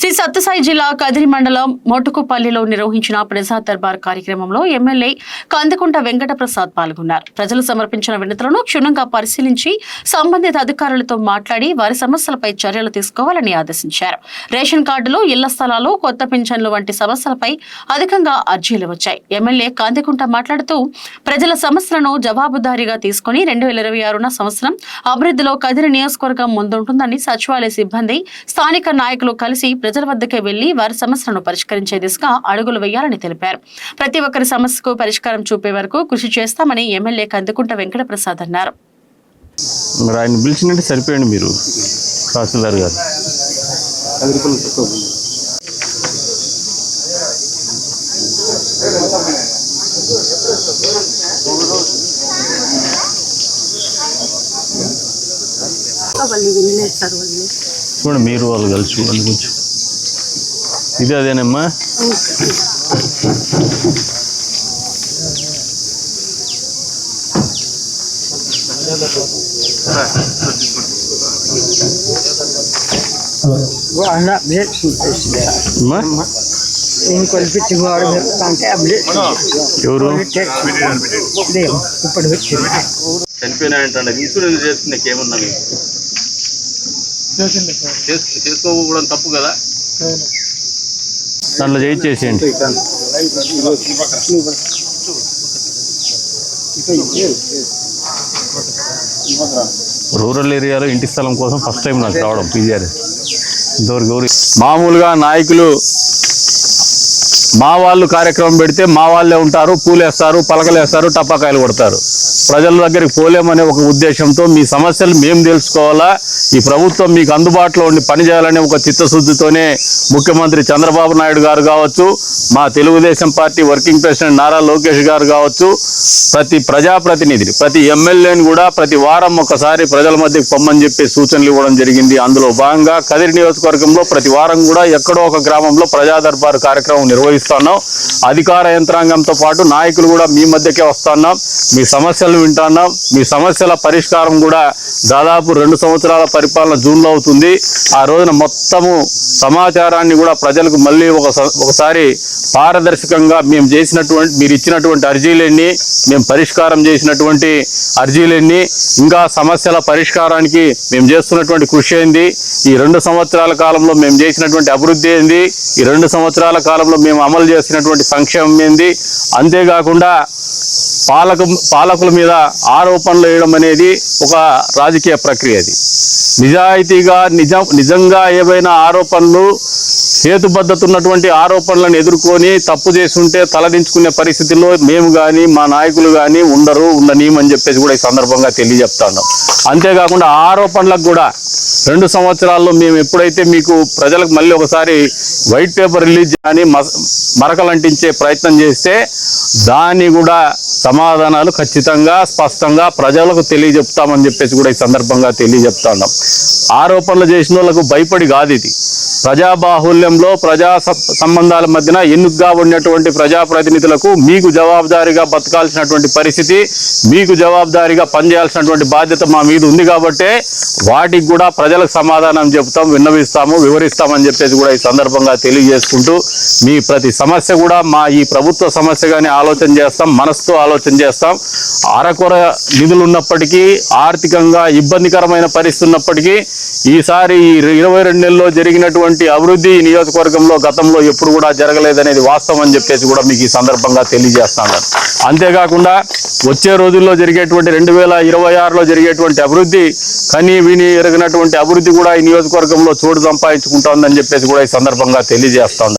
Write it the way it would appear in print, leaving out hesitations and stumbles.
శ్రీ సత్యసాయి జిల్లా కదిరి మండలం మోటుకుపల్లిలో నిర్వహించిన ప్రజా దర్బార్ కార్యక్రమంలో ఎమ్మెల్యే కందకుంట వెంకట ప్రసాద్ పాల్గొన్నారు. ప్రజలు సమర్పించిన వినతులను క్షుణ్ణంగా పరిశీలించి సంబంధిత అధికారులతో మాట్లాడి వారి సమస్యలపై చర్యలు తీసుకోవాలని ఆదేశించారు. రేషన్ కార్డులు, ఇళ్ల స్థలాలు, కొత్త పింఛన్లు వంటి సమస్యలపై అధికంగా అర్జీలు వచ్చాయి. ఎమ్మెల్యే కందకుంట మాట్లాడుతూ ప్రజల సమస్యలను జవాబుదారీగా తీసుకుని 2026 సంవత్సరం అభివృద్ధిలో కదిరి నియోజకవర్గం ముందుంటుందని సచివాలయ సిబ్బంది, స్థానిక నాయకులు కలిసి ప్రజల వద్దకే వెళ్లి వారి సమస్యలను పరిష్కరించే దిశగా అడుగులు వేయాలని తెలిపారు. ప్రతి ఒక్కరి సమస్యకు పరిష్కారం చూపే వరకు కృషి చేస్తామని ఎమ్మెల్యే కందకుంట వెంకట ప్రసాద్ అన్నారు. ఆయన పిలిచినట్టు సరిపోయండి మీరు తహసీల్దార్ గారు. చూడండి మీరు వాళ్ళు కలిసి చూడండి కొంచెం. ఇది అదేనమ్మా. ఎవరు చనిపోయినాయంటే ఇన్సూరెన్స్ చేసుకున్నాక ఏమన్నా చేసుకోకూడదు, తప్పు కదా. దాంట్లో చేయించేసేయండి. రూరల్ ఏరియాలో ఇంటి స్థలం కోసం ఫస్ట్ టైం నాకు రావడం పీజీఆర్. ఇంతవరకు మామూలుగా నాయకులు మా వాళ్ళు కార్యక్రమం పెడితే మా వాళ్ళే ఉంటారు, పూలేస్తారు, పలకలేస్తారు, టపాకాయలు కొడతారు. ప్రజల దగ్గరికి పోలేమనే ఒక ఉద్దేశంతో మీ సమస్యలు మేము తెలుసుకోవాలా, ఈ ప్రభుత్వం మీకు అందుబాటులో ఉండి పనిచేయాలనే ఒక చిత్తశుద్ధితోనే ముఖ్యమంత్రి చంద్రబాబు నాయుడు గారు కావచ్చు, మా Telugu Desam party working president Nara Lokesh గారు కావచ్చు, ప్రతి ప్రజాప్రతినిధిని, ప్రతి ఎమ్మెల్యేని కూడా ప్రతి వారం ఒకసారి ప్రజల మధ్యకు పొమ్మని చెప్పి సూచనలు ఇవ్వడం జరిగింది. అందులో భాగంగా కదిరి నియోజకవర్గంలో ప్రతి వారం కూడా ఎక్కడో ఒక గ్రామంలో ప్రజా దర్బారు కార్యక్రమం నిర్వహిస్తున్నాం. అధికార యంత్రాంగంతో పాటు నాయకులు కూడా మీ మధ్యకే వస్తున్నాం, మీ సమస్యలు వింటున్నాం. మీ సమస్యల పరిష్కారం కూడా దాదాపు 2 సంవత్సరాల పరిపాలన జూన్లో అవుతుంది. ఆ రోజున మొత్తము సమాచారాన్ని కూడా ప్రజలకు మళ్ళీ ఒకసారి పారదర్శకంగా మేము చేసినటువంటి, మీరు ఇచ్చినటువంటి అర్జీలన్నీ, మేము పరిష్కారం చేసినటువంటి అర్జీలన్నీ, ఇంకా సమస్యల పరిష్కారానికి మేము చేస్తున్నటువంటి కృషి ఏంది, ఈ 2 సంవత్సరాల కాలంలో మేము చేసినటువంటి అభివృద్ధి ఏంది, ఈ 2 సంవత్సరాల కాలంలో మేము అమలు చేసినటువంటి సంక్షేమం ఏంది, అంతేకాకుండా పాలకుల మీద ఆరోపణలు వేయడం అనేది ఒక రాజకీయ ప్రక్రియ. అది నిజాయితీగా నిజంగా ఏవైనా ఆరోపణలు, హేతుబద్ధత ఉన్నటువంటి ఆరోపణలను ఎదుర్కొని తప్పు చేస్తుంటే తలదించుకునే పరిస్థితుల్లో మేము కానీ మా నాయకులు కానీ ఉండనీయమని చెప్పేసి కూడా ఈ సందర్భంగా తెలియజెప్తాను. అంతేకాకుండా ఆరోపణలకు కూడా 2 సంవత్సరాల్లో మేము ఎప్పుడైతే మీకు ప్రజలకు మళ్ళీ ఒకసారి వైట్ పేపర్ రిలీజ్ కానీ మరకలంటించే ప్రయత్నం చేస్తే దాన్ని కూడా సమాధానాలు ఖచ్చితంగా స్పష్టంగా ప్రజలకు తెలియజెప్తామని చెప్పేసి కూడా ఈ సందర్భంగా తెలియజెప్తాను. ఆరోపణలు చేసిన వాళ్ళకు భయపడి కాదు, ఇది ప్రజాబాహుల్యంలో ప్రజా సంబంధాల మధ్యన ఎన్నుగ్గా ఉన్నటువంటి ప్రజాప్రతినిధులకు మీకు జవాబుదారీగా బతకాల్సినటువంటి పరిస్థితి, మీకు జవాబుదారీగా పనిచేయాల్సినటువంటి బాధ్యత మా మీద ఉంది. కాబట్టి వాటికి కూడా ప్రజలకు సమాధానం చెప్తాం, విన్నవిస్తాము, వివరిస్తామని చెప్పేసి కూడా ఈ సందర్భంగా తెలియజేసుకుంటూ, మీ ప్రతి సమస్య కూడా మా ఈ ప్రభుత్వ సమస్యగానే ఆలోచన చేస్తాం, మనసుతో ఆలోచన చేస్తాం. అరకొర నిధులు ఉన్నప్పటికీ, ఆర్థికంగా ఇబ్బందికరమైన పరిస్థితి ఉన్నప్పటికీ ఈసారి ఈ 22 నెలల్లో జరిగినటువంటి అభివృద్ధి నియోజకవర్గంలో గతంలో ఎప్పుడు కూడా జరగలేదనేది వాస్తవం అని చెప్పేసి కూడా మీకు ఈ సందర్భంగా తెలియజేస్తాను. అంతేకాకుండా వచ్చే రోజుల్లో జరిగేటువంటి 2026లో జరిగేటువంటి అభివృద్ధి, కనీ విని ఎరగినటువంటి అభివృద్ధి కూడా ఈ నియోజకవర్గంలో చోటు సంపాదించుకుంటోందని చెప్పేసి కూడా ఈ సందర్భంగా తెలియజేస్తాను.